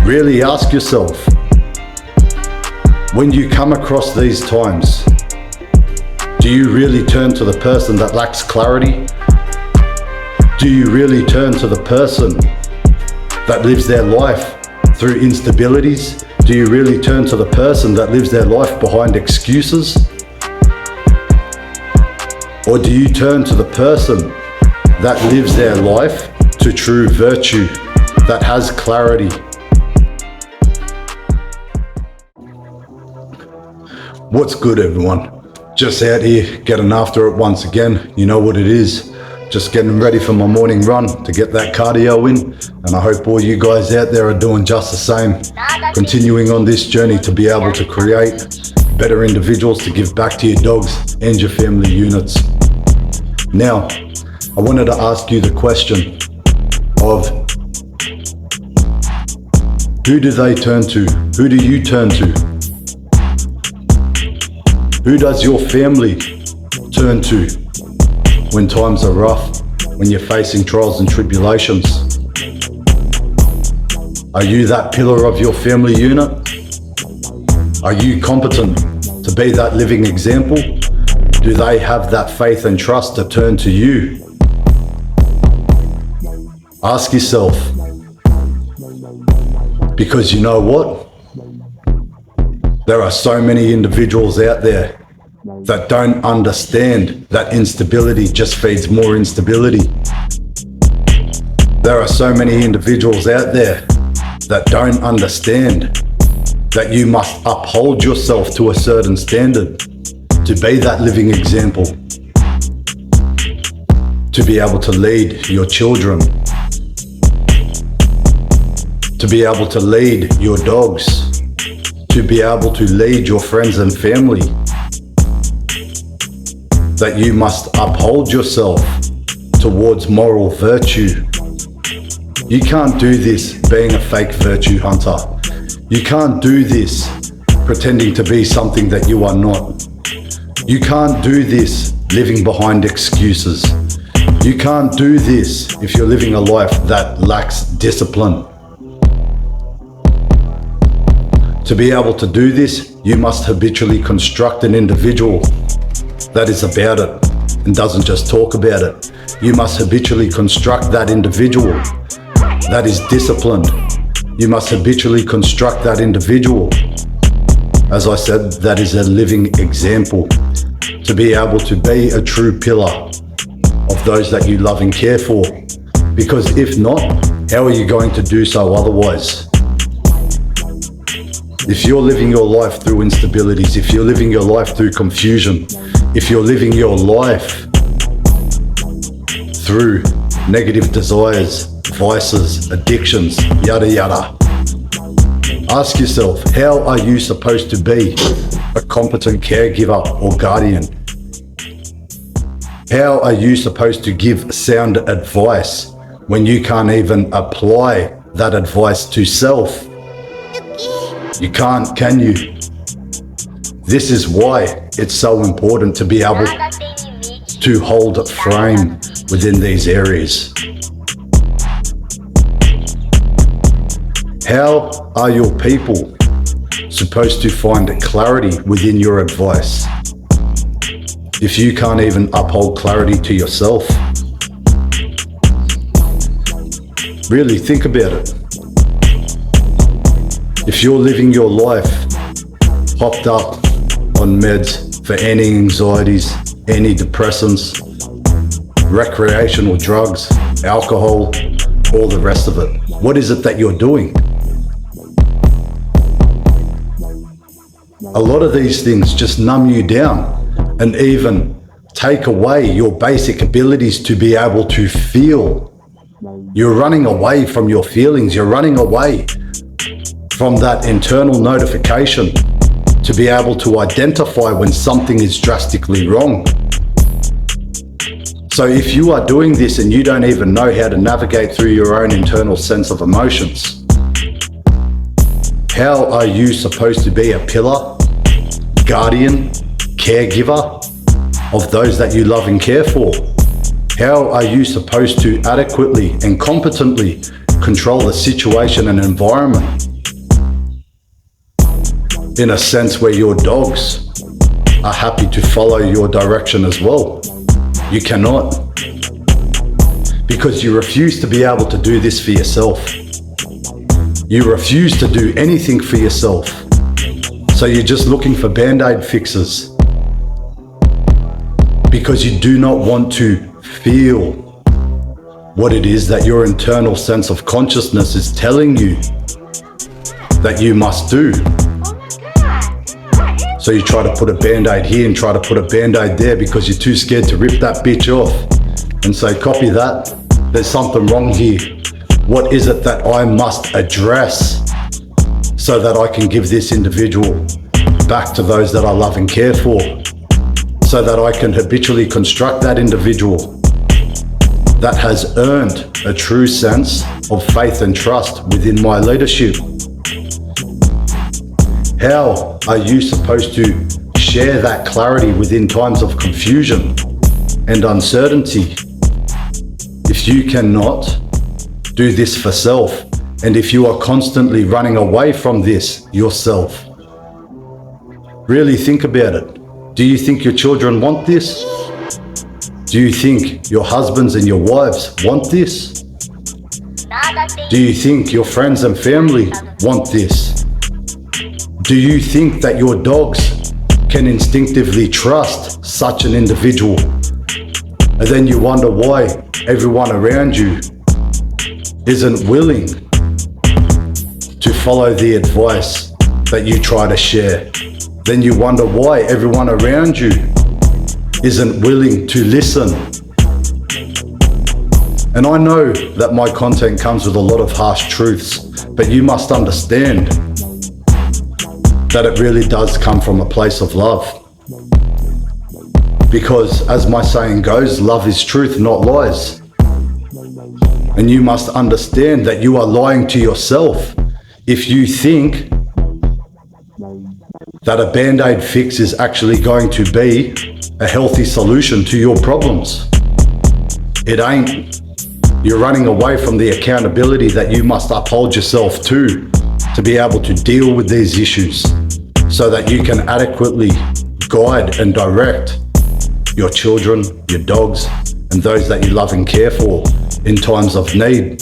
Really ask yourself, when you come across these times, do you really turn to the person that lacks clarity? Do you really turn to the person that lives their life through instabilities? Do you really turn to the person that lives their life behind excuses? Or do you turn to the person that lives their life to true virtue, that has clarity? What's good, everyone? Just out here getting after it once again. You know what it is. Just getting ready for my morning run to get that cardio in. And I hope all you guys out there are doing just the same. Continuing on this journey to be able to create better individuals to give back to your dogs and your family units. Now, I wanted to ask you the question of who do they turn to? Who do you turn to? Who does your family turn to when times are rough, when you're facing trials and tribulations? Are you that pillar of your family unit? Are you competent to be that living example? Do they have that faith and trust to turn to you? Ask yourself, because you know what? There are so many individuals out there that don't understand that instability just feeds more instability. There are so many individuals out there that don't understand that you must uphold yourself to a certain standard to be that living example, to be able to lead your children, to be able to lead your dogs, to be able to lead your friends and family, that you must uphold yourself towards moral virtue. You can't do this being a fake virtue hunter. You can't do this pretending to be something that you are not. You can't do this living behind excuses. You can't do this if you're living a life that lacks discipline. To be able to do this, you must habitually construct an individual that is about it and doesn't just talk about it. You must habitually construct that individual that is disciplined. You must habitually construct that individual, as I said, that is a living example, to be able to be a true pillar of those that you love and care for. Because if not, how are you going to do so otherwise? If you're living your life through instabilities, if you're living your life through confusion, if you're living your life through negative desires, vices, addictions, yada yada, ask yourself, how are you supposed to be a competent caregiver or guardian? How are you supposed to give sound advice when you can't even apply that advice to self? You can't, can you? This is why it's so important to be able to hold frame within these areas. How are your people supposed to find clarity within your advice if you can't even uphold clarity to yourself? Really think about it. If you're living your life hopped up on meds for any anxieties, any depressants, recreational drugs, alcohol, all the rest of it, what is it that you're doing? A lot of these things just numb you down and even take away your basic abilities to be able to feel. You're running away from your feelings. You're running away from that internal notification to be able to identify when something is drastically wrong. So if you are doing this and you don't even know how to navigate through your own internal sense of emotions, how are you supposed to be a pillar, guardian, caregiver of those that you love and care for? How are you supposed to adequately and competently control the situation and environment in a sense where your dogs are happy to follow your direction as well. You cannot. Because you refuse to be able to do this for yourself. You refuse to do anything for yourself. So you're just looking for band-aid fixes. Because you do not want to feel what it is that your internal sense of consciousness is telling you that you must do. So you try to put a band-aid here and try to put a band-aid there because you're too scared to rip that bitch off and say, copy that, there's something wrong here. What is it that I must address so that I can give this individual back to those that I love and care for, so that I can habitually construct that individual that has earned a true sense of faith and trust within my leadership? How are you supposed to share that clarity within times of confusion and uncertainty if you cannot do this for self, and if you are constantly running away from this yourself? Really think about it. Do you think your children want this? Do you think your husbands and your wives want this? Do you think your friends and family want this? Do you think that your dogs can instinctively trust such an individual? And then you wonder why everyone around you isn't willing to follow the advice that you try to share. Then you wonder why everyone around you isn't willing to listen. And I know that my content comes with a lot of harsh truths, but you must understand that it really does come from a place of love. Because as my saying goes, love is truth, not lies. And you must understand that you are lying to yourself if you think that a band-aid fix is actually going to be a healthy solution to your problems. It ain't. You're running away from the accountability that you must uphold yourself to be able to deal with these issues so that you can adequately guide and direct your children, your dogs, and those that you love and care for in times of need.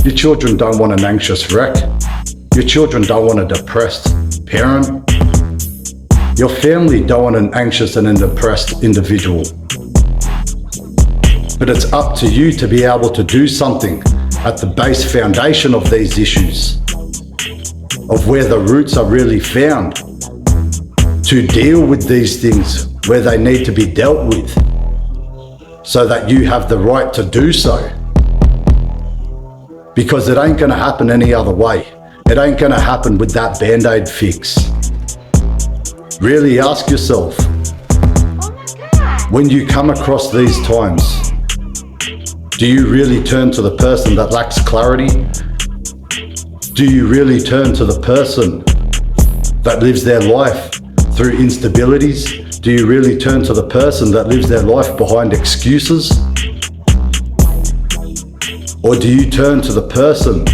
Your children don't want an anxious wreck. Your children don't want a depressed parent. Your family don't want an anxious and a depressed individual. But it's up to you to be able to do something at the base foundation of these issues, of where the roots are really found, to deal with these things where they need to be dealt with, so that you have the right to do so. Because it ain't gonna happen any other way. It ain't gonna happen with that band-aid fix. Really ask yourself, when you come across these times, do you really turn to the person that lacks clarity? Do you really turn to the person that lives their life through instabilities? Do you really turn to the person that lives their life behind excuses? Or do you turn to the person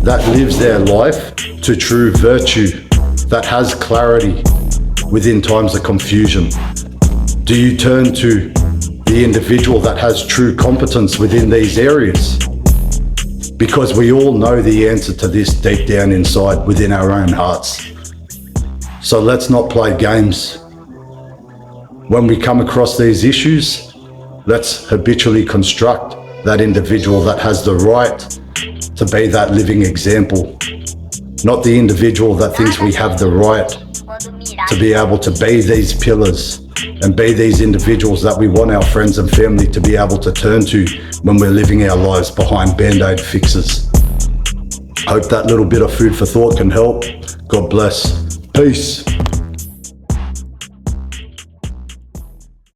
that lives their life to true virtue, that has clarity within times of confusion? Do you turn to the individual that has true competence within these areas? Because we all know the answer to this deep down inside within our own hearts. So let's not play games. When we come across these issues, let's habitually construct that individual that has the right to be that living example, not the individual that thinks we have the right to be able to be these pillars and be these individuals that we want our friends and family to be able to turn to when we're living our lives behind band-aid fixes. Hope that little bit of food for thought can help. God bless. Peace.